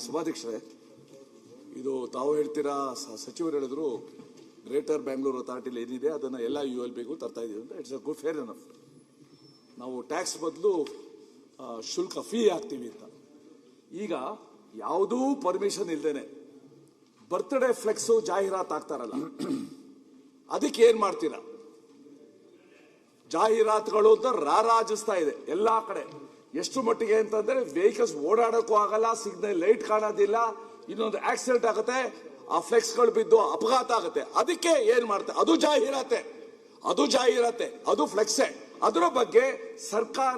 ಸಭಾಧ್ಯಕ್ಷರೇ, ಇದು ತಾವು ಹೇಳ್ತೀರಾ, ಸಚಿವರು ಹೇಳಿದ್ರು ಗ್ರೇಟರ್ ಬ್ಯಾಂಗ್ಳೂರ್ ಅಥಾರಿಟಿಲಿ ಏನಿದೆ ಅದನ್ನು ಎಲ್ಲ ULBಗೂ ತರ್ತಾ ಇದೀವಿ ಅಂತ. It's a good, fair enough. ನಾವು ಟ್ಯಾಕ್ಸ್ ಬದಲು ಶುಲ್ಕ ಫೀ ಹಾಕ್ತೀವಿ ಅಂತ. ಈಗ ಯಾವುದೂ ಪರ್ಮಿಷನ್ ಇಲ್ದೇನೆ ಬರ್ತ್ಡೇ ಫ್ಲೆಕ್ಸು ಜಾಹೀರಾತು ಆಗ್ತಾರಲ್ಲ, ಅದಕ್ಕೆ ಏನ್ ಮಾಡ್ತೀರಾ? ಜಾಹೀರಾತುಗಳು ಅಂತ ರಾರಾಜಿಸ್ತಾ ಇದೆ ಎಲ್ಲಾ ಕಡೆ. ಎಷ್ಟು ಮಟ್ಟಿಗೆ ಅಂತಂದ್ರೆ ವೆಹಿಕಲ್ಸ್ ಓಡಾಡಕ್ಕೂ ಆಗಲ್ಲ, ಸಿಗ್ನಲ್ ಲೈಟ್ ಕಾಣೋದಿಲ್ಲ, ಇನ್ನೊಂದು ಆಕ್ಸಿಡೆಂಟ್ ಆಗುತ್ತೆ, ಆ ಫ್ಲೆಕ್ಸ್ ಗಳು ಬಿದ್ದು ಅಪಘಾತ ಆಗುತ್ತೆ. ಅದಕ್ಕೆ ಏನ್ ಮಾಡ್ತಾರೆ? ಅದು ಜಾಹೀರಾತೆ, ಅದು ಫ್ಲೆಕ್ಸೆ. ಅದರ ಬಗ್ಗೆ ಸರ್ಕಾರ,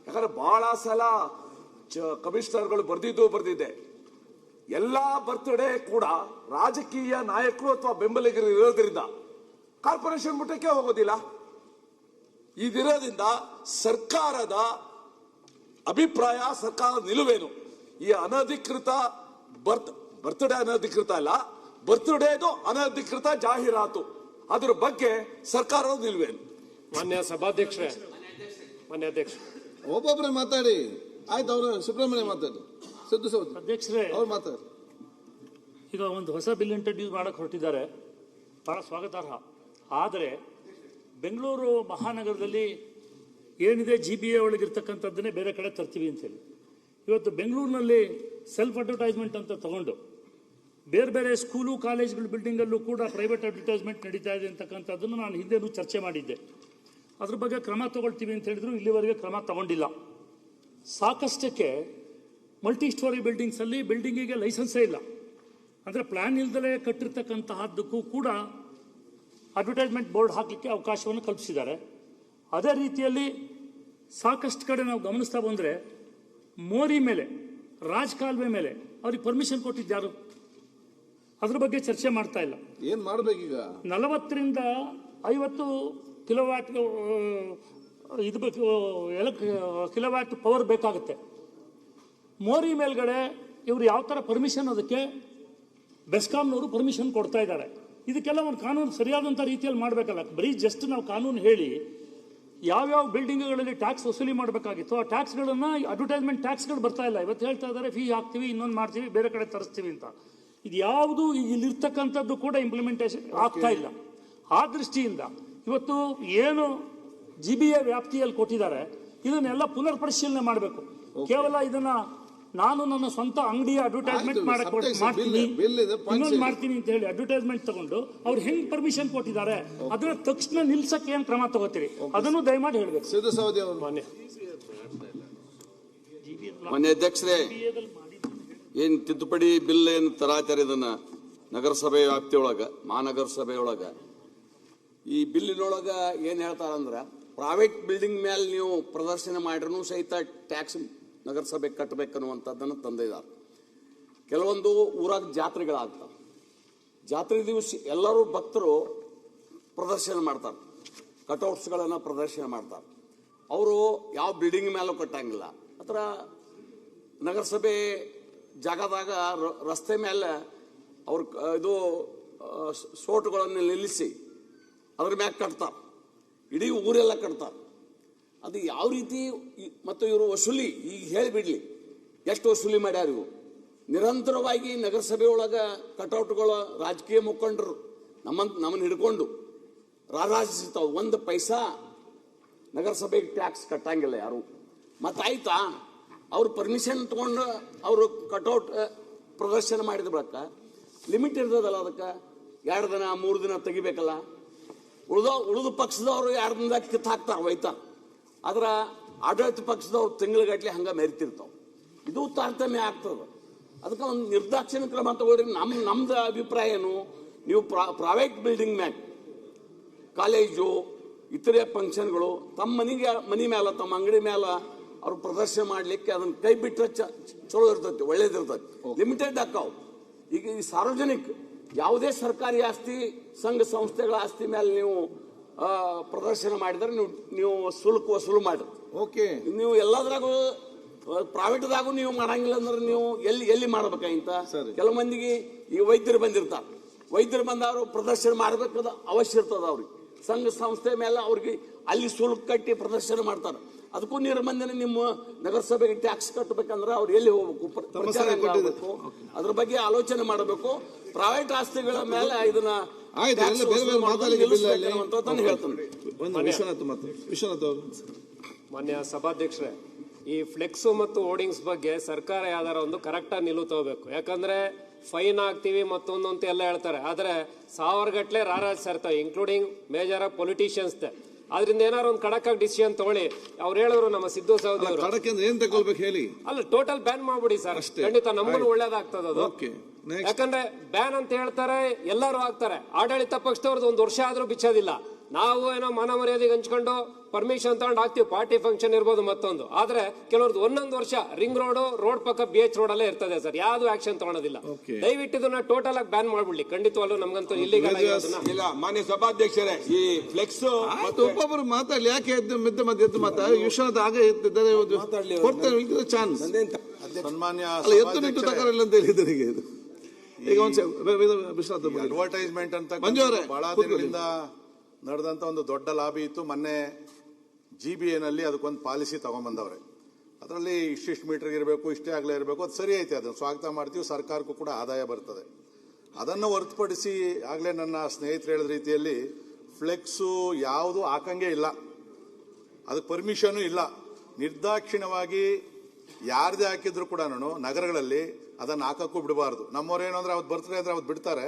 ಯಾಕಂದ್ರೆ ಬಹಳ ಸಲ ಕಮಿಷನರ್ಗಳು ಬರ್ದಿದ್ದೆ, ಎಲ್ಲಾ ಬರ್ತ್ಡೇ ಕೂಡ ರಾಜಕೀಯ ನಾಯಕರು ಅಥವಾ ಬೆಂಬಲಿಗರು ಇರೋದ್ರಿಂದ ಕಾರ್ಪೊರೇಷನ್ ಮಟ್ಟಕ್ಕೆ ಹೋಗೋದಿಲ್ಲ. ಇದಿರೋದ್ರಿಂದ ಸರ್ಕಾರದ ಅಭಿಪ್ರಾಯ, ಸರ್ಕಾರದ ನಿಲುವೇನು? ಈ ಅನಧಿಕೃತ ಬರ್ತ್ಡೇ ಅನಧಿಕೃತ ಅಲ್ಲ, ಬರ್ತ್ಡೇದು ಅನಧಿಕೃತ ಜಾಹೀರಾತು, ಅದರ ಬಗ್ಗೆ ಸರ್ಕಾರದ ನಿಲುವೇನು? ಮಾನ್ಯ ಸಭಾಧ್ಯಕ್ಷರೇ, ಮಾನ್ಯ ಅಧ್ಯಕ್ಷ, ಒಬ್ಬೊಬ್ಬರೇ ಮಾತಾಡಿ. ಆಯ್ತು, ಅವರು ಸುಬ್ರಹ್ಮಣ್ಯ ಮಾತಾಡಿ. ಅಧ್ಯಕ್ಷರೇ, ಅವ್ರು ಮಾತಾಡಿ. ಈಗ ಒಂದು ಹೊಸ ಬಿಲ್ ಇಂಟ್ರೊಡ್ಯೂಸ್ ಮಾಡಕ್ಕೆ ಹೊರಟಿದ್ದಾರೆ, ಬಹಳ ಸ್ವಾಗತಾರ್ಹ. ಆದರೆ ಬೆಂಗಳೂರು ಮಹಾನಗರದಲ್ಲಿ ಏನಿದೆ GBA ಒಳಗಿರ್ತಕ್ಕಂಥದ್ದನ್ನೇ ಬೇರೆ ಕಡೆ ತರ್ತೀವಿ ಅಂತೇಳಿ ಇವತ್ತು ಬೆಂಗಳೂರಿನಲ್ಲಿ ಸೆಲ್ಫ್ ಅಡ್ವರ್ಟೈಸ್ಮೆಂಟ್ ಅಂತ ತಗೊಂಡು ಬೇರೆ ಬೇರೆ ಸ್ಕೂಲು ಕಾಲೇಜ್ಗಳ ಬಿಲ್ಡಿಂಗಲ್ಲೂ ಕೂಡ ಪ್ರೈವೇಟ್ ಅಡ್ವರ್ಟೈಸ್ಮೆಂಟ್ ನಡೀತಾ ಇದೆ ಅಂತಕ್ಕಂಥದ್ದನ್ನು ನಾನು ಹಿಂದೆನೂ ಚರ್ಚೆ ಮಾಡಿದ್ದೆ. ಅದ್ರ ಬಗ್ಗೆ ಕ್ರಮ ತಗೊಳ್ತೀವಿ ಅಂತ ಹೇಳಿದ್ರು, ಇಲ್ಲಿವರೆಗೆ ಕ್ರಮ ತಗೊಂಡಿಲ್ಲ. ಸಾಕಷ್ಟಕ್ಕೆ ಮಲ್ಟಿ ಸ್ಟೋರಿ ಬಿಲ್ಡಿಂಗ್ಸಲ್ಲಿ ಬಿಲ್ಡಿಂಗಿಗೆ ಲೈಸೆನ್ಸೇ ಇಲ್ಲ, ಅಂದರೆ ಪ್ಲಾನ್ ಇಲ್ದಲೇ ಕಟ್ಟಿರ್ತಕ್ಕಂತಹದ್ದಕ್ಕೂ ಕೂಡ ಅಡ್ವರ್ಟೈಸ್ಮೆಂಟ್ ಬೋರ್ಡ್ ಹಾಕಲಿಕ್ಕೆ ಅವಕಾಶವನ್ನು ಕಲ್ಪಿಸಿದ್ದಾರೆ. ಅದೇ ರೀತಿಯಲ್ಲಿ ಸಾಕಷ್ಟು ಕಡೆ ನಾವು ಗಮನಿಸ್ತಾ ಬಂದರೆ ಮೋರಿ ಮೇಲೆ, ರಾಜಕಾಲುವೆ ಮೇಲೆ ಅವ್ರಿಗೆ ಪರ್ಮಿಷನ್ ಕೊಟ್ಟಿದ್ದಾರು? ಅದ್ರ ಬಗ್ಗೆ ಚರ್ಚೆ ಮಾಡ್ತಾ ಇಲ್ಲ. ಏನ್ ಮಾಡ್ಬೇಕೀಗ? 40ರಿಂದ 50 ಕಿಲೋವ್ಯಾಟ್ ಇದು ಕಿಲೋವ್ಯಾಟ್ ಪವರ್ ಬೇಕಾಗುತ್ತೆ. ಮೋರಿ ಮೇಲ್ಗಡೆ ಇವರು ಯಾವ ಥರ ಪರ್ಮಿಷನ್, ಅದಕ್ಕೆ ಬೆಸ್ಕಾಂನವರು ಪರ್ಮಿಷನ್ ಕೊಡ್ತಾ ಇದ್ದಾರೆ. ಇದಕ್ಕೆಲ್ಲ ಒಂದು ಕಾನೂನು ಸರಿಯಾದಂಥ ರೀತಿಯಲ್ಲಿ ಮಾಡಬೇಕಲ್ಲ. ಬರೀ ಜಸ್ಟ್ ನಾವು ಕಾನೂನು ಹೇಳಿ ಯಾವ್ಯಾವ ಬಿಲ್ಡಿಂಗ್ಗಳಲ್ಲಿ ಟ್ಯಾಕ್ಸ್ ವಸೂಲಿ ಮಾಡಬೇಕಾಗಿತ್ತು ಆ ಟ್ಯಾಕ್ಸ್ಗಳನ್ನು, ಅಡ್ವರ್ಟೈಸ್ಮೆಂಟ್ ಟ್ಯಾಕ್ಸ್ಗಳು ಬರ್ತಾ ಇಲ್ಲ. ಇವತ್ತು ಹೇಳ್ತಾ ಇದ್ದಾರೆ ಫೀ ಹಾಕ್ತೀವಿ, ಇನ್ನೊಂದು ಮಾಡ್ತೀವಿ, ಬೇರೆ ಕಡೆ ತರಿಸ್ತೀವಿ ಅಂತ. ಇದು ಯಾವುದು ಇಲ್ಲಿರ್ತಕ್ಕಂಥದ್ದು ಕೂಡ ಇಂಪ್ಲಿಮೆಂಟೇಷನ್ ಆಗ್ತಾ ಇಲ್ಲ. ಆ ದೃಷ್ಟಿಯಿಂದ ಇವತ್ತು ಏನು GBA ವ್ಯಾಪ್ತಿಯಲ್ಲಿ ಕೊಟ್ಟಿದ್ದಾರೆ ಇದನ್ನೆಲ್ಲ ಪುನರ್ ಪರಿಶೀಲನೆ ಮಾಡಬೇಕು. ಕೇವಲ ಇದನ್ನ ನಾನು ನನ್ನ ಸ್ವಂತ ಅಂಗಡಿಯ ಅಡ್ವರ್ಟೈಸ್ಮೆಂಟ್ ಮಾಡ್ತೀನಿ, ಇನ್ನೊಂದು ಮಾಡ್ತೀನಿ ಅಂತ ಹೇಳಿ ಅಡ್ವರ್ಟೈಸ್ಮೆಂಟ್ ತಗೊಂಡು ಅವ್ರು ಹೆಂಗ್ ಪರ್ಮಿಷನ್ ಕೊಟ್ಟಿದ್ದಾರೆ ಅದನ್ನ ತಕ್ಷಣ ನಿಲ್ಸಕ್ಕೆ ಏನ್ ಕ್ರಮ ತಗೋತೀರಿ ಅದನ್ನು ದಯಮಾಡಿ ಹೇಳ್ಬೇಕು. ಮಾನ್ಯ ಅಧ್ಯಕ್ಷರೇ, ಏನ್ ತಿದ್ದುಪಡಿ ಬಿಲ್ ಏನ್ ತರಾತಾರೆ ಇದನ್ನ ನಗರಸಭೆ ವ್ಯಾಪ್ತಿಯೊಳಗ, ಮಹಾನಗರ ಸಭೆಯೊಳಗ, ಈ ಬಿಲ್ಲಿನೊಳಗ ಏನ್ ಹೇಳ್ತಾರಂದ್ರ ಪ್ರೈವೇಟ್ ಬಿಲ್ಡಿಂಗ್ ಮೇಲೆ ನೀವು ಪ್ರದರ್ಶನ ಮಾಡಿರೂ ಸಹಿತ ಟ್ಯಾಕ್ಸ್ ನಗರಸಭೆ ಕಟ್ಟಬೇಕನ್ನುವಂಥದ್ದನ್ನು ತಂದಿದ್ದಾರೆ. ಕೆಲವೊಂದು ಊರಾಗ ಜಾತ್ರೆಗಳಾಗ್ತವೆ, ಜಾತ್ರೆ ದಿವಸ ಎಲ್ಲರೂ ಭಕ್ತರು ಪ್ರದರ್ಶನ ಮಾಡ್ತಾರೆ, ಕಟೌಟ್ಸ್ಗಳನ್ನು ಪ್ರದರ್ಶನ ಮಾಡ್ತಾರೆ. ಅವರು ಯಾವ ಬಿಲ್ಡಿಂಗ್ ಮೇಲೂ ಕಟ್ಟಂಗಿಲ್ಲ. ಅಥವಾ ನಗರಸಭೆ ಜಾಗದಾಗ ರಸ್ತೆ ಮೇಲೆ ಅವ್ರ ಇದು ಸೋಟುಗಳನ್ನು ನಿಲ್ಲಿಸಿ ಅದ್ರ ಮ್ಯಾಗ ಕಟ್ತಾರೆ, ಇಡೀ ಊರೆಲ್ಲ ಕಟ್ತಾರೆ. ಅದು ಯಾವ ರೀತಿ? ಮತ್ತು ಇವರು ವಸೂಲಿ ಈಗ ಹೇಳಿಬಿಡ್ಲಿ, ಎಷ್ಟು ವಸೂಲಿ ಮಾಡ್ಯಾರ ಇವರು? ನಿರಂತರವಾಗಿ ನಗರಸಭೆ ಒಳಗೆ ಕಟೌಟ್ಗಳು ರಾಜಕೀಯ ಮುಖಂಡರು ನಮ್ಮನ್ನು ಹಿಡ್ಕೊಂಡು ರಾರಾಜಿಸ್ತಾವೆ. ಒಂದು ಪೈಸಾ ನಗರಸಭೆಗೆ ಟ್ಯಾಕ್ಸ್ ಕಟ್ಟಂಗಿಲ್ಲ ಯಾರು. ಮತ್ತಾಯ್ತಾ ಅವ್ರು ಪರ್ಮಿಷನ್ ತಗೊಂಡು ಅವರು ಕಟೌಟ್ ಪ್ರದರ್ಶನ ಮಾಡಿದ ಬಳಿಕ ಲಿಮಿಟ್ ಇರ್ತದಲ್ಲ, ಅದಕ್ಕೆ 2 ದಿನ 3 ದಿನ ತೆಗಿಬೇಕಲ್ಲ. ಉಳಿದ ಪಕ್ಷದವರು 2 ದಿನದಾಗ ಕಿತ್ತು ಹಾಕ್ತಾರೆ, ಒಯ್ತಾರೆ. ಅದರ ಆಡಳಿತ ಪಕ್ಷದವ್ರು ತಿಂಗಳಗಟ್ಟಲೆ ಹಂಗೆ ಮೆರಿತಿರ್ತಾವೆ. ಇದು ತಾರತಮ್ಯ ಆಗ್ತದೆ. ಅದಕ್ಕೆ ಒಂದು ನಿರ್ದಾಕ್ಷಿಣ್ಯ ಕ್ರಮ ತಗೊಳ್ರಿ. ನಮ್ದು ಅಭಿಪ್ರಾಯ ಏನು, ನೀವು ಪ್ರೈವೇಟ್ ಬಿಲ್ಡಿಂಗ್ ಮ್ಯಾಗ, ಕಾಲೇಜು, ಇತರೆ ಫಂಕ್ಷನ್ಗಳು ತಮ್ಮ ಮನೆ ಮೇಲೆ, ತಮ್ಮ ಅಂಗಡಿ ಮೇಲೆ ಅವ್ರು ಪ್ರದರ್ಶನ ಮಾಡಲಿಕ್ಕೆ ಅದನ್ನು ಕೈ ಬಿಟ್ಟರೆ ಚಲೋ ಇರ್ತೈತಿ, ಒಳ್ಳೇದಿರ್ತೈತಿ. ಲಿಮಿಟೆಡ್ ಹಾಕಾವು. ಈಗ ಈ ಸಾರ್ವಜನಿಕ ಯಾವುದೇ ಸರ್ಕಾರಿ ಆಸ್ತಿ, ಸಂಘ ಸಂಸ್ಥೆಗಳ ಆಸ್ತಿ ಮೇಲೆ ನೀವು ಪ್ರದರ್ಶನ ಮಾಡಿದ್ರೆ ನೀವು ಶುಲ್ಕ ವಸೂಲು ಮಾಡ್ರಿ. ಓಕೆ, ನೀವು ಎಲ್ಲದ್ರಾಗೂ ಪ್ರೈವೇಟ್ದಾಗೂ ನೀವು ಮಾಡಂಗಿಲ್ಲ ಅಂದ್ರೆ ನೀವು ಎಲ್ಲಿ ಮಾಡ್ಬೇಕಾಗಿಂತ? ಕೆಲವು ಮಂದಿಗೆ ಈ ವೈದ್ಯರು ಬಂದಿರ್ತಾರೆ, ವೈದ್ಯರು ಬಂದವರು ಪ್ರದರ್ಶನ ಮಾಡಬೇಕಾದ ಅವಶ್ಯ ಇರ್ತದ. ಅವ್ರಿಗೆ ಸಂಘ ಸಂಸ್ಥೆ ಮೇಲೆ ಅವ್ರಿಗೆ ಅಲ್ಲಿ ಶುಲ್ಕ ಕಟ್ಟಿ ಪ್ರದರ್ಶನ ಮಾಡ್ತಾರೆ. ಅದಕ್ಕೂ ನಿರ್ಬಂಧನೆ. ನಿಮ್ಮ ನಗರಸಭೆಗೆ ಟ್ಯಾಕ್ಸ್ ಕಟ್ಟಬೇಕಂದ್ರೆ ಅವ್ರು ಎಲ್ಲಿ ಹೋಗ್ಬೇಕು, ಪ್ರಚಾರ ಹೆಂಗ್ ಆಗ್ಬೇಕು, ಅದ್ರ ಬಗ್ಗೆ ಆಲೋಚನೆ ಮಾಡಬೇಕು. ಪ್ರೈವೇಟ್ ಆಸ್ತಿಗಳ ಮೇಲೆ ಇದನ್ನ ಆಯ್ತು, ಎಲ್ಲ ಬೇರೆ ಬೇರೆ ಮಾತಾಡಲಿಕ್ಕೆ ಹೇಳ್ತೀನಿ. ವಿಶ್ವನಾಥ್ ಅವರು. ಮಾನ್ಯ ಸಭಾಧ್ಯಕ್ಷರೇ, ಈ ಫ್ಲೆಕ್ಸು ಮತ್ತು ಹೋರ್ಡಿಂಗ್ಸ್ ಬಗ್ಗೆ ಸರ್ಕಾರ ಯಾವ್ದಾರ ಒಂದು ಕರೆಕ್ಟಾಗಿ ನಿಲುವು ತಗೋಬೇಕು. ಯಾಕಂದ್ರೆ ಫೈನ್ ಹಾಕ್ತೀವಿ ಮತ್ತೊಂದು ಅಂತ ಎಲ್ಲ ಹೇಳ್ತಾರೆ, ಆದ್ರೆ ಸಾವಿರಗಟ್ಲೆ ರಾರಾಜ್ ಇರ್ತವೆ, ಇನ್ಕ್ಲೂಡಿಂಗ್ ಮೇಜರ್ ಆಫ್ ಪೊಲಿಟಿಷಿಯನ್ಸ್. ಅದರಿಂದ ಏನಾದ್ರು ಒಂದು ಖಡಕ್ ಆಗಿ ಡಿಸಿಷನ್ ತಗೊಳ್ಳಿ. ಅವ್ರು ಹೇಳಿದ್ರು ನಮ್ಮ ಸಿದ್ದು ಸಹೋದರಿ ಅವರು, ಖಡಕ್ ಅಂದ್ರೆ ಏನ್ ತಗೊಳ್ಬೇಕು ಹೇಳಿ. ಅಲ್ಲ, ಟೋಟಲ್ ಬ್ಯಾನ್ ಮಾಡ್ಬಿಡಿ ಸರ್, ಖಂಡಿತ ನಮಗೂ ಒಳ್ಳೇದಾಗ್ತದೆ ಅದು. ಯಾಕಂದ್ರೆ ಬ್ಯಾನ್ ಅಂತ ಹೇಳ್ತಾರೆ, ಎಲ್ಲರೂ ಆಗ್ತಾರೆ. ಆಡಳಿತ ಪಕ್ಷದವ್ರದ್ದು 1 ವರ್ಷ ಆದ್ರೂ ಬಿಚ್ಚೋದಿಲ್ಲ. ನಾವು ಏನೋ ಮಾನ ಮರ್ಯಾದೆಗೆ ಹಂಚ್ಕೊಂಡು ಪರ್ಮಿಷನ್ ತಗೊಂಡು ಹಾಕ್ತಿವಿ, ಪಾರ್ಟಿ ಫಂಕ್ಷನ್ ಇರ್ಬೋದು ಮತ್ತೊಂದು. ಆದ್ರೆ ಕೆಲವ್ರದ್ದು 1 ವರ್ಷ ರಿಂಗ್ ರೋಡ್ ಪಕ್ಕ BH ರೋಡ್ ಅಲ್ಲೇ ಇರ್ತದೆ ಸರ್, ಯಾವ್ದು ಆಕ್ಷನ್ ತಗೊಳೋದಿಲ್ಲ. ದಯವಿಟ್ಟು ಇದನ್ನ ಟೋಟಲ್ ಆಗಿ ಬ್ಯಾನ್ ಮಾಡ್ಬಿಡ್ಲಿ. ಖಂಡಿತವಾಗ್ಲೂ ನಮ್ಗಂತೂ ಇಲ್ಲಿಗೆ ಇಲ್ಲ. ಮಾನ್ಯ ಸಭಾಧ್ಯಕ್ಷರೇ, ಈ ಫ್ಲೆಕ್ಸ್ ಒಬ್ಬೊಬ್ಬರು ಮಾತಾಡ್ಲಿ, ಯಾಕೆ ಎದ್ದು ಮಾತಾಡಿ. ವಿಶ್ವನಾಥ್ ಆಗ ಎತ್ತಿದ್ದಾರೆ, ಕೊಡ್ತೇನೆ ಚಾನ್ಸ್. ಸನ್ಮಾನ್ಯ ಎತ್ತು ನಿಂತು ತಗೊಳ್ಳಿಲ್ಲ ಅಂತ ಹೇಳಿದ್ದಾರೆ. ಈಗ ವಿಶ್ವನಾಥ್ ಅಡ್ವರ್ಟೈಸ್ಮೆಂಟ್ ಅಂತ ಬಹಳ ದಿನಗಳಿಂದ ನಡೆದಂತ ಒಂದು ದೊಡ್ಡ ಲಾಬಿ ಇತ್ತು. ಮೊನ್ನೆ GBA ನಲ್ಲಿ ಅದಕ್ಕೊಂದು ಪಾಲಿಸಿ ತಗೊಂಡ್ಬಂದವ್ರೆ. ಅದರಲ್ಲಿ ಇಷ್ಟಿಷ್ಟು ಮೀಟರ್ಗೆ ಇರಬೇಕು, ಇಷ್ಟೇ ಆಗಲೇ ಇರಬೇಕು. ಅದು ಸರಿ ಐತೆ, ಅದನ್ನು ಸ್ವಾಗತ ಮಾಡ್ತೀವಿ. ಸರ್ಕಾರಕ್ಕೂ ಕೂಡ ಆದಾಯ ಬರ್ತದೆ. ಅದನ್ನು ಹೊರತುಪಡಿಸಿ ಆಗಲೇ ನನ್ನ ಸ್ನೇಹಿತರು ಹೇಳಿದ ರೀತಿಯಲ್ಲಿ ಫ್ಲೆಕ್ಸು ಯಾವುದು ಹಾಕಂಗೆ ಇಲ್ಲ, ಅದಕ್ಕೆ ಪರ್ಮಿಷನು ಇಲ್ಲ. ನಿರ್ದಾಕ್ಷಿಣ್ಯವಾಗಿ ಯಾರದೇ ಹಾಕಿದ್ರು ಕೂಡ ನಗರಗಳಲ್ಲಿ ಅದನ್ನು ಹಾಕಕ್ಕೂ ಬಿಡಬಾರ್ದು. ನಮ್ಮವ್ರೇನು ಅಂದ್ರೆ ಅವತ್ತು ಬರ್ತಾರೆ ಅಂದ್ರೆ ಅವತ್ತು ಬಿಡ್ತಾರೆ,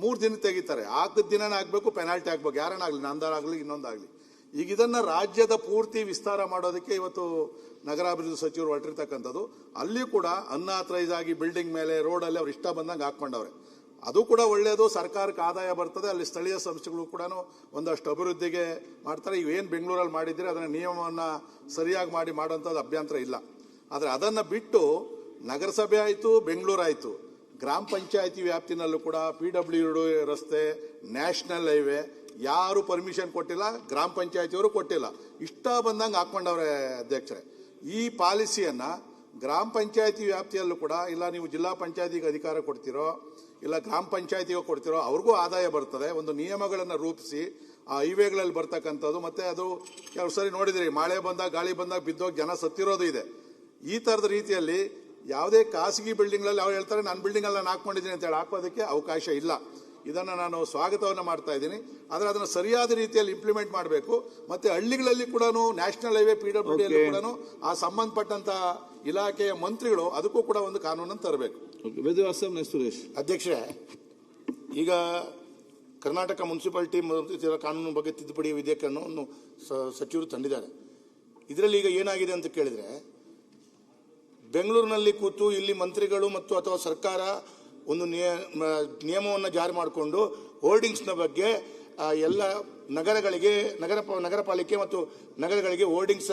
3 ದಿನ ತೆಗಿತಾರೆ. ಹಾಕಿದ ದಿನನೇ ಆಗ್ಬೇಕು, ಪೆನಾಲ್ಟಿ ಹಾಕ್ಬೇಕು, ಯಾರನ್ನಾಗಲಿ, ನಂದಾರಾಗಲಿ ಇನ್ನೊಂದಾಗಲಿ. ಈಗ ಇದನ್ನ ರಾಜ್ಯದ ಪೂರ್ತಿ ವಿಸ್ತಾರ ಮಾಡೋದಕ್ಕೆ ಇವತ್ತು ನಗರಾಭಿವೃದ್ಧಿ ಸಚಿವರು ಹೊರಟಿರ್ತಕ್ಕಂಥದ್ದು. ಅಲ್ಲಿ ಕೂಡ ಅನ್ಆಥರೈಸ್ ಆಗಿ ಬಿಲ್ಡಿಂಗ್ ಮೇಲೆ, ರೋಡಲ್ಲಿ ಅವ್ರು ಇಷ್ಟ ಬಂದಂಗೆ ಹಾಕೊಂಡವ್ರೆ. ಅದು ಕೂಡ ಒಳ್ಳೆಯದು, ಸರ್ಕಾರಕ್ಕೆ ಆದಾಯ ಬರ್ತದೆ. ಅಲ್ಲಿ ಸ್ಥಳೀಯ ಸಂಸ್ಥೆಗಳು ಕೂಡ ಒಂದಷ್ಟು ಅಭಿವೃದ್ಧಿಗೆ ಮಾಡ್ತಾರೆ. ಇವೇನು ಬೆಂಗಳೂರಲ್ಲಿ ಮಾಡಿದ್ರೆ ಅದನ್ನ ನಿಯಮವನ್ನು ಸರಿಯಾಗಿ ಮಾಡೋಂಥದ್ದು ಅಭ್ಯಂತರ ಇಲ್ಲ. ಆದರೆ ಅದನ್ನು ಬಿಟ್ಟು ನಗರಸಭೆ ಆಯಿತು, ಬೆಂಗಳೂರು ಆಯಿತು, ಗ್ರಾಮ ಪಂಚಾಯತಿ ವ್ಯಾಪ್ತಿನಲ್ಲೂ ಕೂಡ PWD ರಸ್ತೆ, ನ್ಯಾಷನಲ್ ಹೈವೇ ಯಾರು ಪರ್ಮಿಷನ್ ಕೊಟ್ಟಿಲ್ಲ, ಗ್ರಾಮ ಪಂಚಾಯತಿಯವರು ಕೊಟ್ಟಿಲ್ಲ, ಇಷ್ಟ ಬಂದಂಗೆ ಹಾಕೊಂಡವ್ರೆ ಅಧ್ಯಕ್ಷರೇ. ಈ ಪಾಲಿಸಿಯನ್ನ ಗ್ರಾಮ ಪಂಚಾಯತಿ ವ್ಯಾಪ್ತಿಯಲ್ಲೂ ಕೂಡ, ಇಲ್ಲ ನೀವು ಜಿಲ್ಲಾ ಪಂಚಾಯತಿಗೆ ಅಧಿಕಾರ ಕೊಡ್ತಿರೋ, ಇಲ್ಲ ಗ್ರಾಮ ಪಂಚಾಯತಿಗೆ ಕೊಡ್ತಿರೋ, ಅವ್ರಿಗೂ ಆದಾಯ ಬರ್ತದೆ. ಒಂದು ನಿಯಮಗಳನ್ನು ರೂಪಿಸಿ ಆ ಹೈವೇಗಳಲ್ಲಿ ಬರ್ತಕ್ಕಂಥದ್ದು. ಮತ್ತೆ ಅದು ಕೆಲವು ಸರಿ ನೋಡಿದ್ರಿ, ಮಳೆ ಬಂದಾಗ ಗಾಳಿ ಬಂದಾಗ ಬಿದ್ದೋಗಿ ಜನ ಸತ್ತಿರೋದು ಇದೆ. ಈ ಥರದ ರೀತಿಯಲ್ಲಿ ಯಾವುದೇ ಖಾಸಗಿ ಬಿಲ್ಡಿಂಗ್ಗಳಲ್ಲಿ ಅವ್ರು ಹೇಳ್ತಾರೆ ನಾನು ಬಿಲ್ಡಿಂಗ್ ನಾನು ಹಾಕೊಂಡಿದ್ದೀನಿ ಅಂತ ಹೇಳಿ ಹಾಕೋದಕ್ಕೆ ಅವಕಾಶ ಇಲ್ಲ. ಇದನ್ನು ನಾನು ಸ್ವಾಗತವನ್ನು ಮಾಡ್ತಾ ಇದ್ದೀನಿ. ಆದರೆ ಅದನ್ನು ಸರಿಯಾದ ರೀತಿಯಲ್ಲಿ ಇಂಪ್ಲಿಮೆಂಟ್ ಮಾಡಬೇಕು. ಮತ್ತೆ ಹಳ್ಳಿಗಳಲ್ಲಿ ಕೂಡ ನ್ಯಾಷನಲ್ ಹೈವೇ PWD ಕೂಡ ಆ ಸಂಬಂಧಪಟ್ಟಂತ ಇಲಾಖೆಯ ಮಂತ್ರಿಗಳು ಅದಕ್ಕೂ ಕೂಡ ಒಂದು ಕಾನೂನನ್ನು ತರಬೇಕು. ಸುರೇಶ್. ಅಧ್ಯಕ್ಷರೇ, ಈಗ ಕರ್ನಾಟಕ ಮುನ್ಸಿಪಾಲಿಟಿ ಕಾನೂನು ಬಗ್ಗೆ ತಿದ್ದುಪಡಿ ವಿಧೇಯಕವನ್ನು ಸಚಿವರು ತಂದಿದ್ದಾರೆ. ಇದರಲ್ಲಿ ಈಗ ಏನಾಗಿದೆ ಅಂತ ಕೇಳಿದ್ರೆ, ಬೆಂಗಳೂರಿನಲ್ಲಿ ಕೂತು ಇಲ್ಲಿ ಮಂತ್ರಿಗಳು ಮತ್ತು ಅಥವಾ ಸರ್ಕಾರ ಒಂದು ನಿಯಮವನ್ನು ಜಾರಿ ಮಾಡಿಕೊಂಡು ಹೋರ್ಡಿಂಗ್ಸ್ನ ಬಗ್ಗೆ ಎಲ್ಲ ನಗರಗಳಿಗೆ, ನಗರ ಪಾಲಿಕೆ ಮತ್ತು ನಗರಗಳಿಗೆ ಹೋರ್ಡಿಂಗ್ಸ್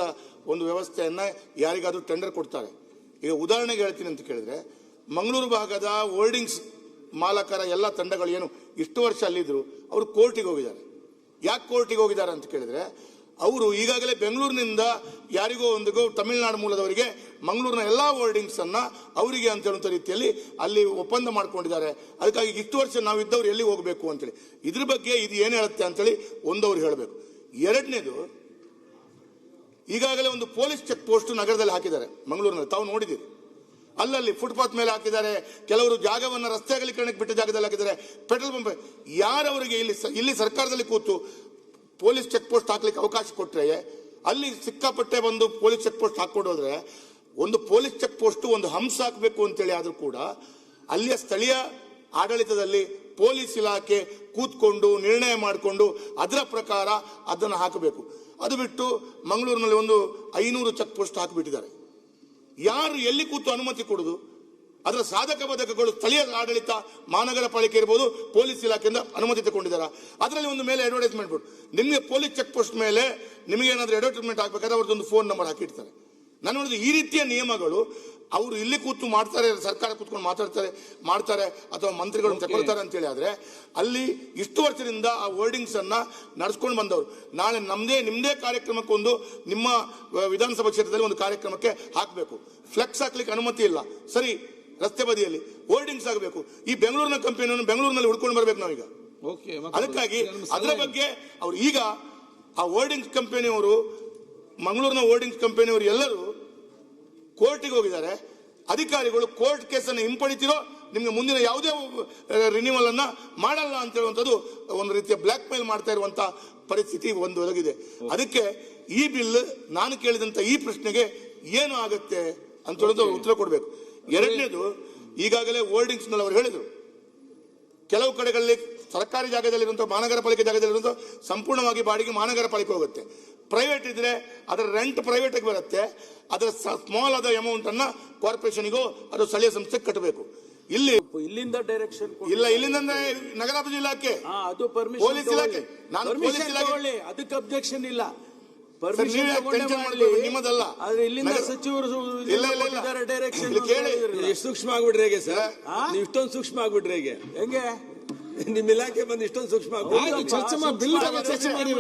ಒಂದು ವ್ಯವಸ್ಥೆಯನ್ನು ಯಾರಿಗಾದ್ರೂ ಟೆಂಡರ್ ಕೊಡ್ತಾರೆ. ಈಗ ಉದಾಹರಣೆಗೆ ಹೇಳ್ತೀನಿ ಅಂತ ಕೇಳಿದ್ರೆ, ಮಂಗಳೂರು ಭಾಗದ ಹೋರ್ಡಿಂಗ್ಸ್ ಮಾಲಕರ ಎಲ್ಲ ತಂಡಗಳು ಏನು ಇಷ್ಟು ವರ್ಷ ಅಲ್ಲಿದ್ರು, ಅವರು ಕೋರ್ಟಿಗೆ ಹೋಗಿದ್ದಾರೆ. ಯಾಕೆ ಕೋರ್ಟಿಗೆ ಹೋಗಿದ್ದಾರೆ ಅಂತ ಕೇಳಿದ್ರೆ, ಅವರು ಈಗಾಗಲೇ ಬೆಂಗಳೂರಿನಿಂದ ಯಾರಿಗೋ ಒಂದಿಗೋ ತಮಿಳುನಾಡು ಮೂಲದವರಿಗೆ ಮಂಗಳೂರಿನ ಎಲ್ಲಾ ಹೋರ್ಡಿಂಗ್ಸ್ ಅನ್ನ ಅವರಿಗೆ ಅಂತ ಹೇಳುವಂತ ರೀತಿಯಲ್ಲಿ ಅಲ್ಲಿ ಒಪ್ಪಂದ ಮಾಡ್ಕೊಂಡಿದ್ದಾರೆ. ಅದಕ್ಕಾಗಿ ಇಷ್ಟು ವರ್ಷ ನಾವು ಇದ್ದವ್ರು ಎಲ್ಲಿ ಹೋಗಬೇಕು ಅಂತೇಳಿ ಇದ್ರ ಬಗ್ಗೆ ಇದು ಏನ್ ಹೇಳುತ್ತೆ ಅಂತೇಳಿ ಒಂದವ್ರು ಹೇಳಬೇಕು. ಎರಡನೇದು, ಈಗಾಗಲೇ ಒಂದು ಪೊಲೀಸ್ ಚೆಕ್ ಪೋಸ್ಟ್ ನಗರದಲ್ಲಿ ಹಾಕಿದ್ದಾರೆ ಮಂಗಳೂರಿನಲ್ಲಿ, ತಾವು ನೋಡಿದ್ದೀರಿ. ಅಲ್ಲಲ್ಲಿ ಫುಟ್ಪಾತ್ ಮೇಲೆ ಹಾಕಿದ್ದಾರೆ, ಕೆಲವರು ಜಾಗವನ್ನು ರಸ್ತೆ ಅಗಲೀಕರಣಕ್ಕೆ ಬಿಟ್ಟ ಜಾಗದಲ್ಲಿ ಹಾಕಿದ್ದಾರೆ, ಪೆಟ್ರೋಲ್ ಪಂಪ್. ಯಾರವರಿಗೆ ಇಲ್ಲಿ ಸರ್ಕಾರದಲ್ಲಿ ಕೂತು ಪೊಲೀಸ್ ಚೆಕ್ ಪೋಸ್ಟ್ ಹಾಕ್ಲಿಕ್ಕೆ ಅವಕಾಶ ಕೊಟ್ಟರೆ, ಅಲ್ಲಿ ಸಿಕ್ಕಾಪಟ್ಟೆ ಬಂದು ಪೊಲೀಸ್ ಚೆಕ್ ಪೋಸ್ಟ್ ಹಾಕೊಡೋದ್ರೆ, ಒಂದು ಪೊಲೀಸ್ ಚೆಕ್ ಪೋಸ್ಟ್ ಒಂದು ಹಂಸ ಹಾಕಬೇಕು ಅಂತೇಳಿ ಆದ್ರೂ ಕೂಡ ಅಲ್ಲಿಯ ಸ್ಥಳೀಯ ಆಡಳಿತದಲ್ಲಿ ಪೊಲೀಸ್ ಇಲಾಖೆ ಕೂತ್ಕೊಂಡು ನಿರ್ಣಯ ಮಾಡಿಕೊಂಡು ಅದರ ಪ್ರಕಾರ ಅದನ್ನು ಹಾಕಬೇಕು. ಅದು ಬಿಟ್ಟು ಮಂಗಳೂರಿನಲ್ಲಿ ಒಂದು 500 ಚೆಕ್ ಪೋಸ್ಟ್ ಹಾಕಿಬಿಟ್ಟಿದ್ದಾರೆ. ಯಾರು ಎಲ್ಲಿ ಕೂತು ಅನುಮತಿ ಕೊಡುದು? ಅದರ ಸಾಧಕ ಬಾಧಕಗಳು ಸ್ಥಳೀಯ ಆಡಳಿತ, ಮಹಾನಗರ ಪಾಲಿಕೆ ಇರ್ಬೋದು, ಪೊಲೀಸ್ ಇಲಾಖೆಯಿಂದ ಅನುಮತಿ ತಗೊಂಡಿದ್ದಾರೆ. ಅದರಲ್ಲಿ ಒಂದು ಮೇಲೆ ಅಡ್ವರ್ಟೈಸ್ಮೆಂಟ್ ಬಿಟ್ಟು ನಿಮಗೆ ಪೊಲೀಸ್ ಚೆಕ್ ಪೋಸ್ಟ್ ಮೇಲೆ ನಿಮಗೆ ಏನಾದರೂ ಅಡ್ವರ್ಟೈಸ್ಮೆಂಟ್ ಹಾಕಬೇಕಾದ್ರೆ ಅವ್ರದ್ದೊಂದು ಫೋನ್ ನಂಬರ್ ಹಾಕಿರ್ತಾರೆ. ನಾನು ನೋಡಿದ ಈ ರೀತಿಯ ನಿಯಮಗಳು ಅವರು ಇಲ್ಲಿ ಕೂತು ಮಾಡ್ತಾರೆ, ಸರ್ಕಾರ ಕೂತ್ಕೊಂಡು ಮಾಡ್ತಾರೆ ಅಥವಾ ಮಂತ್ರಿಗಳು ತಗೊಳ್ತಾರೆ ಅಂತೇಳಿ ಆದ್ರೆ, ಅಲ್ಲಿ ಇಷ್ಟು ವರ್ಷದಿಂದ ಆ ವರ್ಡಿಂಗ್ಸ್ ಅನ್ನ ನಡೆಸ್ಕೊಂಡು ಬಂದವರು ನಾಳೆ ನಿಮ್ದೇ ಕಾರ್ಯಕ್ರಮಕ್ಕೊಂದು ನಿಮ್ಮ ವಿಧಾನಸಭಾ ಕ್ಷೇತ್ರದಲ್ಲಿ ಒಂದು ಕಾರ್ಯಕ್ರಮಕ್ಕೆ ಹಾಕಬೇಕು. ಫ್ಲೆಕ್ಸ್ ಹಾಕ್ಲಿಕ್ಕೆ ಅನುಮತಿ ಇಲ್ಲ, ಸರಿ, ರಸ್ತೆ ಬದಿಯಲ್ಲಿ ಹೋರ್ಡಿಂಗ್ಸ್ ಆಗಬೇಕು. ಈ ಬೆಂಗಳೂರಿನ ಕಂಪನಿಯನ್ನು ಬೆಂಗಳೂರಿನಲ್ಲಿ ಹುಡ್ಕೊಂಡು ಬರ್ಬೇಕು ನಾವೀಗ. ಅದಕ್ಕಾಗಿ ಅದರ ಬಗ್ಗೆ ಅವ್ರು ಈಗ ಆ ಹೋರ್ಡಿಂಗ್ಸ್ ಕಂಪನಿಯವರು ಮಂಗಳೂರಿನ ಹೋರ್ಡಿಂಗ್ಸ್ ಕಂಪನಿಯವರು ಎಲ್ಲರೂ ಕೋರ್ಟಿಗೆ ಹೋಗಿದ್ದಾರೆ. ಅಧಿಕಾರಿಗಳು ಕೋರ್ಟ್ ಕೇಸನ್ನು ಹಿಂಪಡಿತಿರೋ ನಿಮ್ಗೆ ಮುಂದಿನ ಯಾವುದೇ ರಿನ್ಯೂವಲ್ ಅನ್ನ ಮಾಡಲ್ಲ ಅಂತ ಹೇಳುವಂಥದ್ದು ಒಂದು ರೀತಿಯ ಬ್ಲಾಕ್ ಮೇಲ್ ಮಾಡ್ತಾ ಇರುವಂತ ಪರಿಸ್ಥಿತಿ ಒಂದು ಒದಗಿದೆ. ಅದಕ್ಕೆ ಈ ಬಿಲ್ ನಾನು ಕೇಳಿದಂತ ಈ ಪ್ರಶ್ನೆಗೆ ಏನು ಆಗುತ್ತೆ ಅಂತ ಹೇಳೋದು ಉತ್ತರ ಕೊಡಬೇಕು. ಎರಡನೇದು, ಈಗಾಗಲೇ ಹೋರ್ಡಿಂಗ್ಸ್ ನಲ್ಲಿ ಅವರು ಹೇಳಿದರು, ಕೆಲವು ಕಡೆಗಳಲ್ಲಿ ಸರ್ಕಾರಿ ಜಾಗದಲ್ಲಿರುವಂತಹ ಮಹಾನಗರ ಪಾಲಿಕೆ ಜಾಗದಲ್ಲಿರುವಂತಹ ಸಂಪೂರ್ಣವಾಗಿ ಬಾಡಿಗೆ ಮಹಾನಗರ ಪಾಲಿಕೆ ಹೋಗುತ್ತೆ. ಪ್ರೈವೇಟ್ ಇದ್ರೆ ಅದರ ರೆಂಟ್ ಪ್ರೈವೇಟ್ ಆಗಿ ಬರುತ್ತೆ, ಅದರ ಸ್ಮಾಲ್ ಆದ ಅಮೌಂಟ್ ಅನ್ನ ಕಾರ್ಪೊರೇಷನ್ಗೂ ಅದು ಸ್ಥಳೀಯ ಸಂಸ್ಥೆಗೆ ಕಟ್ಟಬೇಕು. ಇಲ್ಲಿಂದ ಡೈರೆಕ್ಷನ್ ಇಲ್ಲ, ಇಲ್ಲಿಂದ ನಗರಾಭಿವೃದ್ಧಿ ಇಲಾಖೆ, ಅದು ಪೊಲೀಸ್ ಇಲಾಖೆ, ನಾನು ಪೊಲೀಸ್ ಇಲಾಖೆ ಅದಕ್ಕೆ ಅಬ್ಜೆಕ್ಷನ್ ಇಲ್ಲ, ನಿಮ್ಮದಲ್ಲ. ಆದ್ರೆ ಇಲ್ಲಿಂದ ಸಚಿವರು ಡೈರೆಕ್ಷನ್ ಕೇಳಿ, ಎಷ್ಟು ಸೂಕ್ಷ್ಮ ಆಗ್ಬಿಟ್ರೆ ಹೇಗೆ ಸರ್? ನೀವು ಇಷ್ಟೊಂದು ಸೂಕ್ಷ್ಮ ಆಗ್ಬಿಟ್ರೆ ಹೇಗೆ? ಹೆಂಗೆ ನಿಮ್ಮ ಇಲಾಖೆ ಬಂದು ಇಷ್ಟೊಂದು ಸೂಕ್ಷ್ಮ ಚರ್ಚೆ ಮಾಡಿ.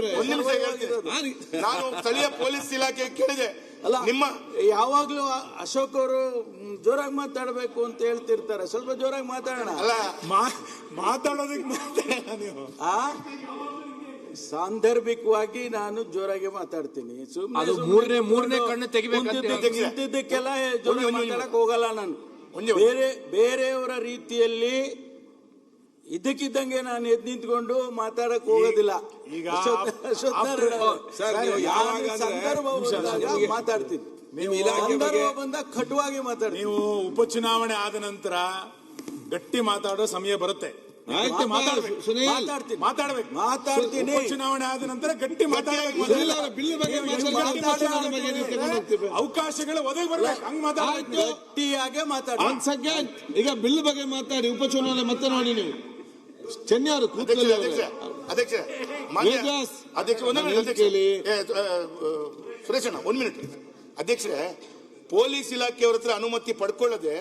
ನಾನು ಸ್ಥಳೀಯ ಪೊಲೀಸ್ ಇಲಾಖೆ ಕೇಳಿದೆ. ಅಲ್ಲ, ನಿಮ್ಮ ಯಾವಾಗ್ಲೂ ಅಶೋಕ್ ಅವರು ಜೋರಾಗಿ ಮಾತಾಡಬೇಕು ಅಂತ ಹೇಳ್ತಿರ್ತಾರೆ, ಸ್ವಲ್ಪ ಜೋರಾಗಿ ಮಾತಾಡೋಣ. ಅಲ್ಲ, ಮಾತಾಡೋದಕ್ಕೆ ನೀವು ಸಾಂದರ್ಭಿಕವಾಗಿ ನಾನು ಜೋರಾಗಿ ಮಾತಾಡ್ತೀನಿ. ಅದು ಮೂರನೇ ಕಣ್ಣು ತೆಗಿಬೇಕಂತೆಲ್ಲ ಜೋರಾಗಿ ಮಾತಾಡಕ್ ಹೋಗಲ್ಲ ನಾನು. ಬೇರೆಯವರ ರೀತಿಯಲ್ಲಿ ಇದಕ್ಕಿದ್ದಂಗೆ ನಾನು ಎದ್ದು ನಿಂತ್ಕೊಂಡು ಮಾತಾಡಕ್ ಹೋಗೋದಿಲ್ಲ. ಈಗ ಮಾತಾಡ್ತೀನಿ, ಸಂದರ್ಭ ಬಂದಾಗ ಕಟುವಾಗಿ ಮಾತಾಡ್ತೀನಿ. ನೀವು ಉಪಚುನಾವಣೆ ಆದ ನಂತರ ಗಟ್ಟಿ ಮಾತಾಡೋ ಸಮಯ ಬರುತ್ತೆ. ಮಾತಾಡ್ತೀನಿ. ಚುನಾವಣೆ ಆದ ನಂತರ ಗಟ್ಟಿ ಮಾತಾಡಬೇಕು. ಅವಕಾಶಗಳು ಒದಗಿ ಬರ್ಬೇಕು. ಹಂಗ್ ಮಾತಾಡಬೇಕು, ಗಟ್ಟಿಯಾಗೆ ಮಾತಾಡಿ. ಒಂದ್ ಸೆಕೆಂಡ್, ಈಗ ಬಿಲ್ ಬಗ್ಗೆ ಮಾತಾಡಿ. ಉಪಚುನಾವಣೆ ಮತ್ತೆ ನೋಡಿ ನೀವು ಚೆನ್ನೈಯವರು ಸುರೇಶಣ್ಣ 1 ಮಿನಿಟ್. ಅಧ್ಯಕ್ಷರೇ, ಪೊಲೀಸ್ ಇಲಾಖೆಯವರ ಹತ್ರ ಅನುಮತಿ ಪಡ್ಕೊಳ್ಳದೆ,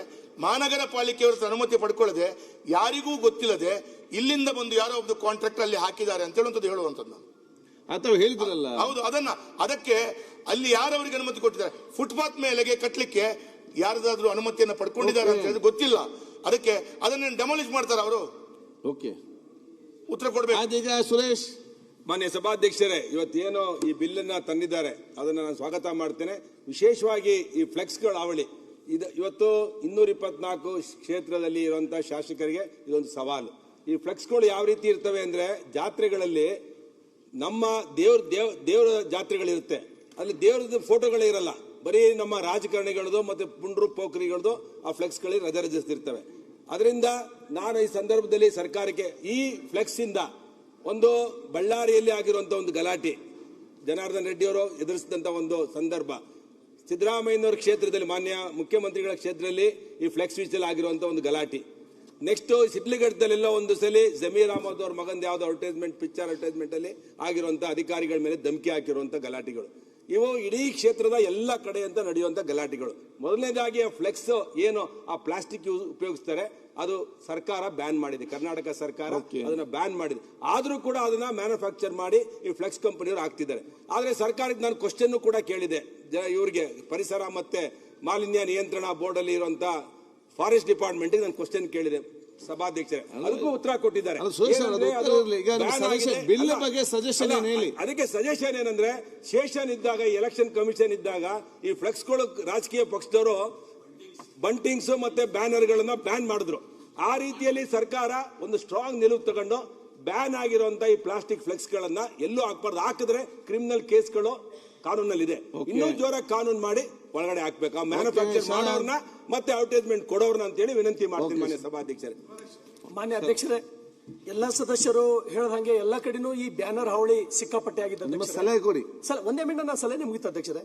ಮಹಾನಗರ ಪಾಲಿಕೆಯವರ ಹತ್ರ ಅನುಮತಿ ಪಡ್ಕೊಳ್ಳದೆ, ಯಾರಿಗೂ ಗೊತ್ತಿಲ್ಲದೆ ಇಲ್ಲಿಂದ ಬಂದು ಯಾರೋ ಒಬ್ಬ ಕಾಂಟ್ರಾಕ್ಟರ್ ಅಲ್ಲಿ ಹಾಕಿದ್ದಾರೆ ಅಂತ ಹೇಳುವಂಥದ್ದು ನಾನು ಅಥವಾ ಹೇಳಿದ್ರಲ್ಲ. ಹೌದು, ಅದಕ್ಕೆ ಅಲ್ಲಿ ಯಾರವರಿಗೆ ಅನುಮತಿ ಕೊಟ್ಟಿದ್ದಾರೆ? ಫುಟ್ಪಾತ್ ಮೇಲೆಗೆ ಕಟ್ಟಲಿಕ್ಕೆ ಯಾರದಾದ್ರೂ ಅನುಮತಿಯನ್ನು ಪಡ್ಕೊಂಡಿದ್ದಾರೆ ಅಂತ ಹೇಳಿದ್ರೆ ಗೊತ್ತಿಲ್ಲ. ಅದಕ್ಕೆ ಅದನ್ನ ಡೆಮಾಲಿಷ್ ಮಾಡ್ತಾರೆ ಅವರು. ಓಕೆ, ಉತ್ತರ ಕೊಡ್ಬೇಕು. ಈಗ ಸುರೇಶ್, ಮಾನ್ಯ ಸಭಾಧ್ಯಕ್ಷರೇ, ಇವತ್ತೇನೋ ಈ ಬಿಲ್ ಅನ್ನ ತಂದಿದ್ದಾರೆ, ಅದನ್ನ ನಾನು ಸ್ವಾಗತ ಮಾಡ್ತೇನೆ. ವಿಶೇಷವಾಗಿ ಈ ಫ್ಲೆಕ್ಸ್ಗಳ ಹಾವಳಿ ಇವತ್ತು 224 ಕ್ಷೇತ್ರದಲ್ಲಿ ಇರುವಂತಹ ಶಾಸಕರಿಗೆ ಇದೊಂದು ಸವಾಲು. ಈ ಫ್ಲೆಕ್ಸ್ಗಳು ಯಾವ ರೀತಿ ಇರ್ತವೆ ಅಂದ್ರೆ, ಜಾತ್ರೆಗಳಲ್ಲಿ ನಮ್ಮ ದೇವರ ಜಾತ್ರೆಗಳಿರುತ್ತೆ, ಅಲ್ಲಿ ದೇವರದ ಫೋಟೋಗಳೇ ಇರಲ್ಲ, ಬರೀ ನಮ್ಮ ರಾಜಕಾರಣಿಗಳದು ಮತ್ತೆ ಪುಂಡ್ರು ಪೋಖರಿಗಳದು ಆ ಫ್ಲೆಕ್ಸ್ಗಳಿಗೆ ರಜರಿಸಿರ್ತವೆ. ಅದರಿಂದ ನಾನು ಈ ಸಂದರ್ಭದಲ್ಲಿ ಸರ್ಕಾರಕ್ಕೆ ಈ ಫ್ಲೆಕ್ಸ್ ಇಂದ ಒಂದು ಬಳ್ಳಾರಿಯಲ್ಲಿ ಆಗಿರುವಂತ ಒಂದು ಗಲಾಟೆ, ಜನಾರ್ದನ್ ರೆಡ್ಡಿ ಅವರು ಎದುರಿಸಿದಂತ ಒಂದು ಸಂದರ್ಭ, ಸಿದ್ದರಾಮಯ್ಯನವರ ಕ್ಷೇತ್ರದಲ್ಲಿ, ಮಾನ್ಯ ಮುಖ್ಯಮಂತ್ರಿಗಳ ಕ್ಷೇತ್ರದಲ್ಲಿ ಈ ಫ್ಲೆಕ್ಸ್ ವಿಷಯದಲ್ಲಿ ಆಗಿರುವಂತ ಒಂದು ಗಲಾಟೆ. ನೆಕ್ಸ್ಟ್ ಸಿಡ್ಲಿಘಟ್ಟದಲ್ಲೆಲ್ಲ ಒಂದು ಸಲ ಜಮೀರ್ ಅಹಮದ್ ಅವ್ರ ಮಗಂದ ಯಾವ್ದು ಅಡ್ವರ್ಟೈಸ್ಮೆಂಟ್, ಪಿಕ್ಚರ್ ಅಡ್ವರ್ಟೈಸ್ಮೆಂಟ್ ಅಲ್ಲಿ ಆಗಿರುವಂತ ಅಧಿಕಾರಿಗಳ ಮೇಲೆ ಧಮಕಿ ಹಾಕಿರುವಂತ ಗಲಾಟೆಗಳು, ಇವು ಇಡೀ ಕ್ಷೇತ್ರದ ಎಲ್ಲ ಕಡೆ ಅಂತ ನಡೆಯುವಂತ ಗಲಾಟೆಗಳು. ಮೊದಲನೇದಾಗಿ ಆ ಫ್ಲೆಕ್ಸ್ ಏನು ಆ ಪ್ಲಾಸ್ಟಿಕ್ ಉಪಯೋಗಿಸ್ತಾರೆ, ಅದು ಸರ್ಕಾರ ಬ್ಯಾನ್ ಮಾಡಿದೆ, ಕರ್ನಾಟಕ ಸರ್ಕಾರ ಅದನ್ನ ಬ್ಯಾನ್ ಮಾಡಿದೆ. ಆದ್ರೂ ಕೂಡ ಅದನ್ನ ಮ್ಯಾನುಫ್ಯಾಕ್ಚರ್ ಮಾಡಿ ಈ ಫ್ಲೆಕ್ಸ್ ಕಂಪನಿಯವರು ಹಾಕ್ತಿದ್ದಾರೆ. ಆದ್ರೆ ಸರ್ಕಾರಕ್ಕೆ ನಾನು ಕ್ವಶನ್ ಕೂಡ ಕೇಳಿದೆ, ಇವರಿಗೆ ಪರಿಸರ ಮತ್ತೆ ಮಾಲಿನ್ಯ ನಿಯಂತ್ರಣ ಬೋರ್ಡ್ ಅಲ್ಲಿ ಇರುವಂತ ಫಾರೆಸ್ಟ್ ಡಿಪಾರ್ಟ್ಮೆಂಟ್ ನಾನು ಕ್ವಶನ್ ಕೇಳಿದೆ ಸಭಾಧ್ಯಕ್ಷರೇ, ಅದಕ್ಕೂ ಉತ್ತರ ಕೊಟ್ಟಿದ್ದಾರೆ. ಅದಕ್ಕೆ ಸಜೆಷನ್ ಏನಂದ್ರೆ, ಸೆಷನ್ ಇದ್ದಾಗ, ಎಲೆಕ್ಷನ್ ಕಮಿಷನ್ ಇದ್ದಾಗ ಈ ಫ್ಲೆಕ್ಸ್ಗಳು ರಾಜಕೀಯ ಪಕ್ಷದವರು ಬಂಟಿಂಗ್ಸ್ ಮತ್ತೆ ಬ್ಯಾನರ್ಗಳನ್ನ ಬ್ಯಾನ್ ಮಾಡಿದ್ರು. ಆ ರೀತಿಯಲ್ಲಿ ಸರ್ಕಾರ ಒಂದು ಸ್ಟ್ರಾಂಗ್ ನಿಲುವು ತಗೊಂಡು ಬ್ಯಾನ್ ಆಗಿರುವಂತ ಈ ಪ್ಲಾಸ್ಟಿಕ್ ಫ್ಲೆಕ್ಸ್ ಗಳನ್ನ ಎಲ್ಲೂ ಹಾಕ್ಬಾರ್ದು, ಹಾಕಿದ್ರೆ ಕ್ರಿಮಿನಲ್ ಕೇಸ್ಗಳು ಕಾನೂನಲ್ಲಿದೆ. ಇನ್ನೂ ಜೋರಾಗಿ ಕಾನೂನು ಮಾಡಿ ಒಳಗಡೆ ಹಾಕ್ಬೇಕು ಆ ಮ್ಯಾನುಫ್ಯಾಕ್ಚರ್ ಮಾಡೋರ್ನ ಮತ್ತೆ ಅಡ್ವರ್ಟೈಸ್ಮೆಂಟ್ ಕೊಡೋರ್ನ ಅಂತ ಹೇಳಿ ವಿನಂತಿ ಮಾಡ್ತೀನಿ ಮಾನ್ಯ ಸಭಾಧ್ಯಕ್ಷರೇ. ಮಾನ್ಯ ಅಧ್ಯಕ್ಷರೇ, ಎಲ್ಲಾ ಸದಸ್ಯರು ಹೇಳದಂಗೆ ಎಲ್ಲ ಕಡೆನೂ ಈ ಬ್ಯಾನರ್ ಹಾವಳಿ ಸಿಕ್ಕಾಪಟ್ಟೆ ಆಗಿದೆ. ಸಲಹೆ ಕೊಡಿ. ಒಂದೇ ಮಿನಿಟ್ ನಾನು ಸಲಹೆ ಮುಗಿತು ಅಧ್ಯಕ್ಷರೇ.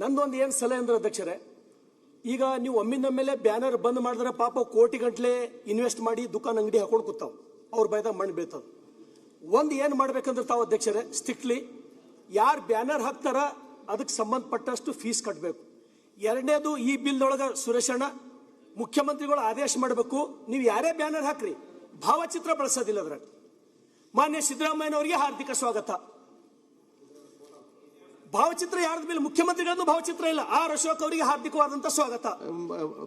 ನಂದೊಂದು ಏನ್ ಸಲಹೆ ಅಂದ್ರೆ ಅಧ್ಯಕ್ಷರೇ, ಈಗ ನೀವು ಒಮ್ಮಿಂದೊಮ್ಮೆಲೆ ಬ್ಯಾನರ್ ಬಂದ್ ಮಾಡಿದ್ರೆ ಪಾಪ ಕೋಟಿ ಗಂಟ್ಲೆ ಇನ್ವೆಸ್ಟ್ ಮಾಡಿ ದುಕಾನ್ ಅಂಗಡಿ ಹಾಕೊಂಡು ಕೂತಾವ್, ಅವ್ರ ಬೈದಾಗ ಮಣ್ಣು ಬೀಳ್ತದ. ಒಂದ್ ಏನ್ ಮಾಡ್ಬೇಕಂದ್ರೆ ತಾವು ಅಧ್ಯಕ್ಷರೇ, ಸ್ಟ್ರಿಕ್ಟ್ಲಿ ಯಾರು ಬ್ಯಾನರ್ ಹಾಕ್ತಾರ ಅದಕ್ಕೆ ಸಂಬಂಧಪಟ್ಟಷ್ಟು ಫೀಸ್ ಕಟ್ಟಬೇಕು. ಎರಡನೇದು, ಈ ಬಿಲ್ ಒಳಗ ಸುರೇಶಣ್ಣ ಮುಖ್ಯಮಂತ್ರಿಗಳು ಆದೇಶ ಮಾಡಬೇಕು, ನೀವು ಯಾರೇ ಬ್ಯಾನರ್ ಹಾಕ್ರಿ ಭಾವಚಿತ್ರ ಬಳಸೋದಿಲ್ಲ ಅದ್ರಾಗ. ಮಾನ್ಯ ಸಿದ್ದರಾಮಯ್ಯನವರಿಗೆ ಹಾರ್ದಿಕ ಸ್ವಾಗತ. ಭಾವಚಿತ್ರ ಯಾರ್ದ ಮೇಲೆ ಮುಖ್ಯಮಂತ್ರಿಗಳದ್ದು ಭಾವಚಿತ್ರ ಇಲ್ಲ, ಆರ್ ಅಶೋಕ್ ಅವರಿಗೆ ಹಾರ್ದಿಕವಾದಂತ ಸ್ವಾಗತ.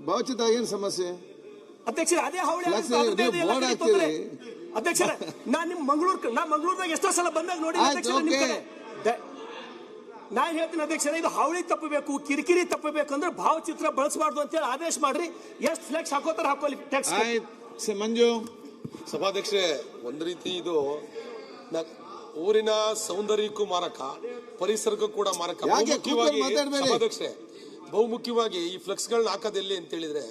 ಭಾವಚಿತ್ರ ಏನ್ ಸಮಸ್ಯೆ ಅಧ್ಯಕ್ಷರೇ? ಅದೇ ಹಾವಳಿ ಅಧ್ಯಕ್ಷರೇ. ನಾನ್ ನಿಮ್ ಮಂಗಳೂರ್ನಾಗ ಎಷ್ಟೋ ಸಲ ಬಂದಾಗ ನೋಡಿ ಅಧ್ಯಕ್ಷರೇ, ನಿಮ್ ಕಡೆ ನಾನು ಹೇಳ್ತೀನಿ ಅಧ್ಯಕ್ಷರೇ, ಇದು ಹಾವಳಿ ತಪ್ಪಬೇಕು, ಕಿರಿಕಿರಿ ತಪ್ಪಬೇಕು ಅಂದ್ರೆ ಭಾವಚಿತ್ರ ಬಳಸಬಾರ್ದು ಅಂತೇಳಿ ಆದೇಶ ಮಾಡ್ರಿ. ಎಷ್ಟು ಫ್ಲೆಕ್ಸ್ ಹಾಕೋತಾರ ಹಾಕೊಳ್ಳಿ, ಟ್ಯಾಕ್ಸ್. ಆಯ್ತು ಮಂಜು. ಸಭಾಧ್ಯಕ್ಷರೇ, ಒಂದು ರೀತಿ ಇದು ಊರಿನ ಸೌಂದರ್ಯಕ್ಕೂ ಮಾರಕ, ಪರಿಸರಕ್ಕೂ ಕೂಡ ಮಾರಕ. ಸಭಾಧ್ಯಕ್ಷರೇ, ಬಹುಮುಖ್ಯವಾಗಿ ಈ ಫ್ಲೆಕ್ಸ್ಗಳನ್ನ ಹಾಕೋದೆಲ್ಲಿ ಅಂತ ಹೇಳಿದ್ರೆ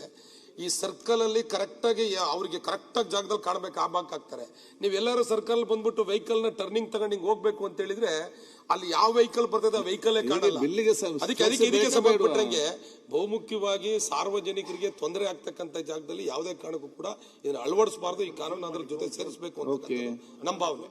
ಈ ಸರ್ಕಲ್ ಅಲ್ಲಿ ಕರೆಕ್ಟ್ ಆಗಿ ಅವ್ರಿಗೆ ಕರೆಕ್ಟ್ ಆಗಿ ಜಾಗದಲ್ಲಿ ಕಾಣಬೇಕು, ಆ ಭಾಗ ಹಾಕ್ತಾರೆ. ನೀವೆಲ್ಲರೂ ಸರ್ಕಲ್ ಬಂದ್ಬಿಟ್ಟು ವೆಹಿಕಲ್ ನ ಟರ್ನಿಂಗ್ ತಗೊಂಡು ಹಿಂಗ್ ಹೋಗ್ಬೇಕು ಅಂತ ಹೇಳಿದ್ರೆ ಅಲ್ಲಿ ಯಾವ ವೆಹಿಕಲ್ ಬರ್ತದೆ ಆ ವೆಹಿಕಲ್ ಕಾಣಲ್ಲ. ಅದಕ್ಕೆ ಸಂಬಂಧಪಟ್ಟಂಗೆ ಬಹುಮುಖ್ಯವಾಗಿ ಸಾರ್ವಜನಿಕರಿಗೆ ತೊಂದರೆ ಆಗ್ತಕ್ಕಂಥ ಜಾಗದಲ್ಲಿ ಯಾವುದೇ ಕಾರಣಕ್ಕೂ ಕೂಡ ಇದನ್ನ ಅಳವಡಿಸಬಾರ್ದು. ಈ ಕಾನೂನು ಅದ್ರ ಜೊತೆ ಸೇರಿಸಬೇಕು ಅಂತ ನಮ್ಮ ಭಾವನೆ.